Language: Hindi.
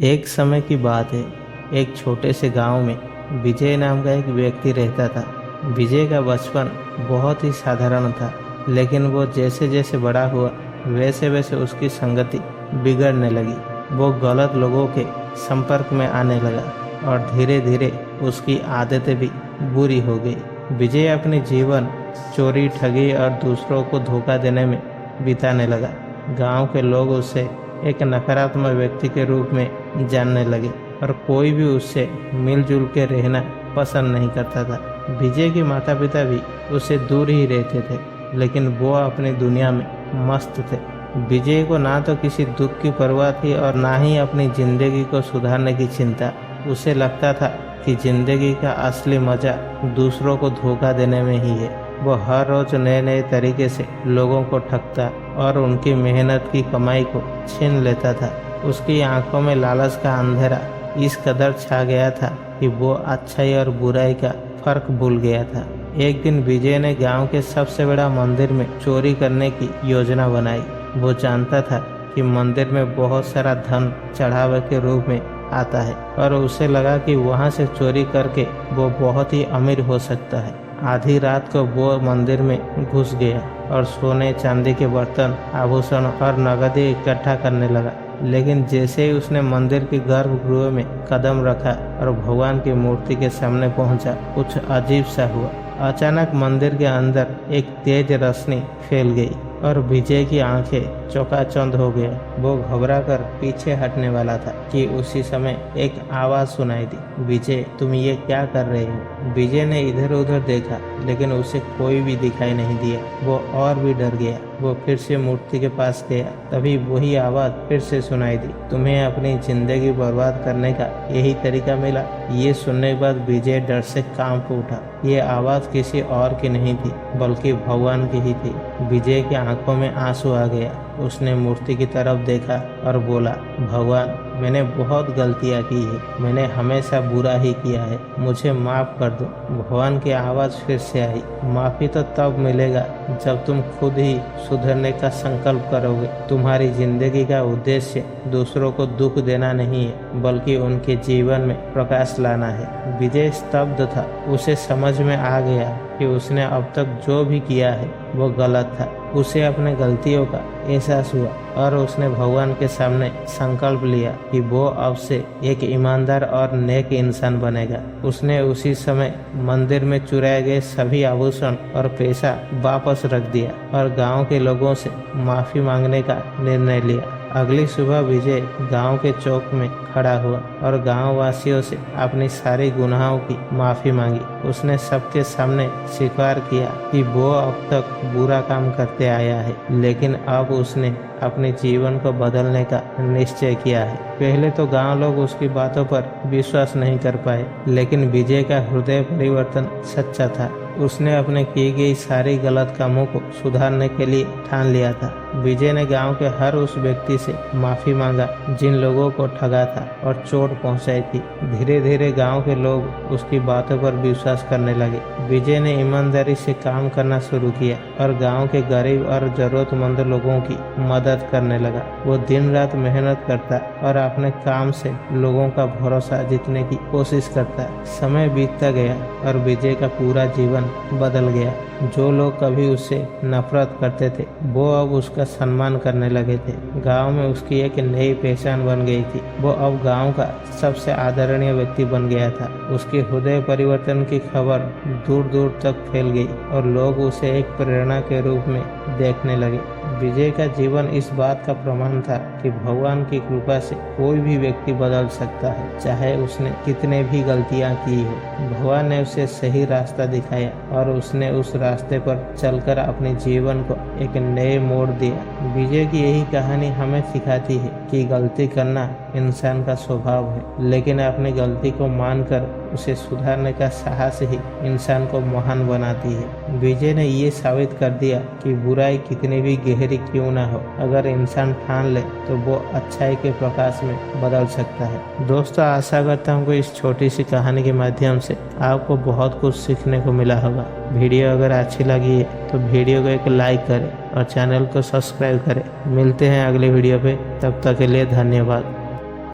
एक समय की बात है। एक छोटे से गांव में विजय नाम का एक व्यक्ति रहता था। विजय का बचपन बहुत ही साधारण था, लेकिन वो जैसे जैसे बड़ा हुआ वैसे वैसे उसकी संगति बिगड़ने लगी। वो गलत लोगों के संपर्क में आने लगा और धीरे धीरे उसकी आदतें भी बुरी हो गई। विजय अपने जीवन चोरी, ठगी और दूसरों को धोखा देने में बिताने लगा। गांव के लोग उसे एक नकारात्मक व्यक्ति के रूप में जानने लगे और कोई भी उससे मिलजुल के रहना पसंद नहीं करता था। विजय के माता पिता भी उससे दूर ही रहते थे, लेकिन वो अपनी दुनिया में मस्त थे। विजय को ना तो किसी दुख की परवाह थी और ना ही अपनी जिंदगी को सुधारने की चिंता। उसे लगता था कि जिंदगी का असली मजा दूसरों को धोखा देने में ही है। वो हर रोज नए नए तरीके से लोगों को ठगता और उनकी मेहनत की कमाई को छीन लेता था। उसकी आंखों में लालच का अंधेरा इस कदर छा गया था कि वो अच्छाई और बुराई का फर्क भूल गया था। एक दिन विजय ने गांव के सबसे बड़ा मंदिर में चोरी करने की योजना बनाई। वो जानता था कि मंदिर में बहुत सारा धन चढ़ावे के रूप में आता है और उसे लगा कि वहां से चोरी करके वो बहुत ही अमीर हो सकता है। आधी रात को वो मंदिर में घुस गया और सोने चांदी के बर्तन, आभूषण और नगदी इकट्ठा करने लगा। लेकिन जैसे ही उसने मंदिर के गर्भगृह में कदम रखा और भगवान की मूर्ति के सामने पहुंचा, कुछ अजीब सा हुआ। अचानक मंदिर के अंदर एक तेज रोशनी फैल गई और विजय की आंखें चौकाचौंध हो गया। वो घबराकर पीछे हटने वाला था कि उसी समय एक आवाज सुनाई दी, विजय तुम ये क्या कर रहे हो? विजय ने इधर उधर देखा, लेकिन उसे कोई भी दिखाई नहीं दिया। वो और भी डर गया। वो फिर से मूर्ति के पास गया। तभी वही आवाज फिर से सुनाई दी, तुम्हें अपनी जिंदगी बर्बाद करने का यही तरीका मिला? ये सुनने के बाद विजय डर से कांप उठा। ये आवाज किसी और की नहीं थी, बल्कि भगवान की ही थी। विजय की आंखों में आंसू आ गया। उसने मूर्ति की तरफ देखा और बोला, भगवान मैंने बहुत गलतियां की है, मैंने हमेशा बुरा ही किया है, मुझे माफ कर दो। भगवान की आवाज फिर से आई, माफी तो तब मिलेगा जब तुम खुद ही सुधरने का संकल्प करोगे। तुम्हारी जिंदगी का उद्देश्य दूसरों को दुख देना नहीं है, बल्कि उनके जीवन में प्रकाश लाना है। विजय स्तब्ध था। उसे समझ में आ गया कि उसने अब तक जो भी किया है वो गलत था। उसे अपने गलतियों का एहसास हुआ और उसने भगवान के सामने संकल्प लिया कि वो अब से एक ईमानदार और नेक इंसान बनेगा। उसने उसी समय मंदिर में चुराए गए सभी आभूषण और पैसा वापस रख दिया और गांव के लोगों से माफी मांगने का निर्णय लिया। अगली सुबह विजय गांव के चौक में खड़ा हुआ और गांव वासियों से अपनी सारी गुनाहों की माफी मांगी। उसने सबके सामने स्वीकार किया कि वो अब तक बुरा काम करते आया है, लेकिन अब उसने अपने जीवन को बदलने का निश्चय किया है। पहले तो गांव लोग उसकी बातों पर विश्वास नहीं कर पाए, लेकिन विजय का हृदय परिवर्तन सच्चा था। उसने अपने किए गए सारी गलत कामों को सुधारने के लिए ठान लिया था। विजय ने गांव के हर उस व्यक्ति से माफी मांगा जिन लोगों को ठगा था और चोट पहुंचाई थी। धीरे धीरे गांव के लोग उसकी बातों पर विश्वास करने लगे। विजय ने ईमानदारी से काम करना शुरू किया और गांव के गरीब और जरूरतमंद लोगों की मदद करने लगा। वो दिन रात मेहनत करता और अपने काम से लोगों का भरोसा जीतने की कोशिश करता। समय बीतता गया और विजय का पूरा जीवन बदल गया। जो लोग कभी उससे नफरत करते थे वो अब उसका सम्मान करने लगे थे। गांव में उसकी एक नई पहचान बन गई थी। वो अब गांव का सबसे आदरणीय व्यक्ति बन गया था। उसके हृदय परिवर्तन की खबर दूर दूर तक फैल गई और लोग उसे एक प्रेरणा के रूप में देखने लगे। विजय का जीवन इस बात का प्रमाण था कि भगवान की कृपा से कोई भी व्यक्ति बदल सकता है, चाहे उसने कितने भी गलतियां की हो। भगवान ने उसे सही रास्ता दिखाया और उसने उस रास्ते पर चलकर अपने जीवन को एक नए मोड़ दिया। विजय की यही कहानी हमें सिखाती है कि गलती करना इंसान का स्वभाव है, लेकिन अपनी गलती को मानकर उसे सुधारने का साहस ही इंसान को महान बनाती है। विजय ने ये साबित कर दिया कि बुराई कितनी भी गहरी क्यों ना हो, अगर इंसान ठान ले तो वो अच्छाई के प्रकाश में बदल सकता है। दोस्तों, आशा करता हूँ कि इस छोटी सी कहानी के माध्यम से आपको बहुत कुछ सीखने को मिला होगा। वीडियो अगर अच्छी लगी है तो वीडियो को एक लाइक करें और चैनल को सब्सक्राइब करें। मिलते हैं अगले वीडियो पे, तब तक के लिए धन्यवाद।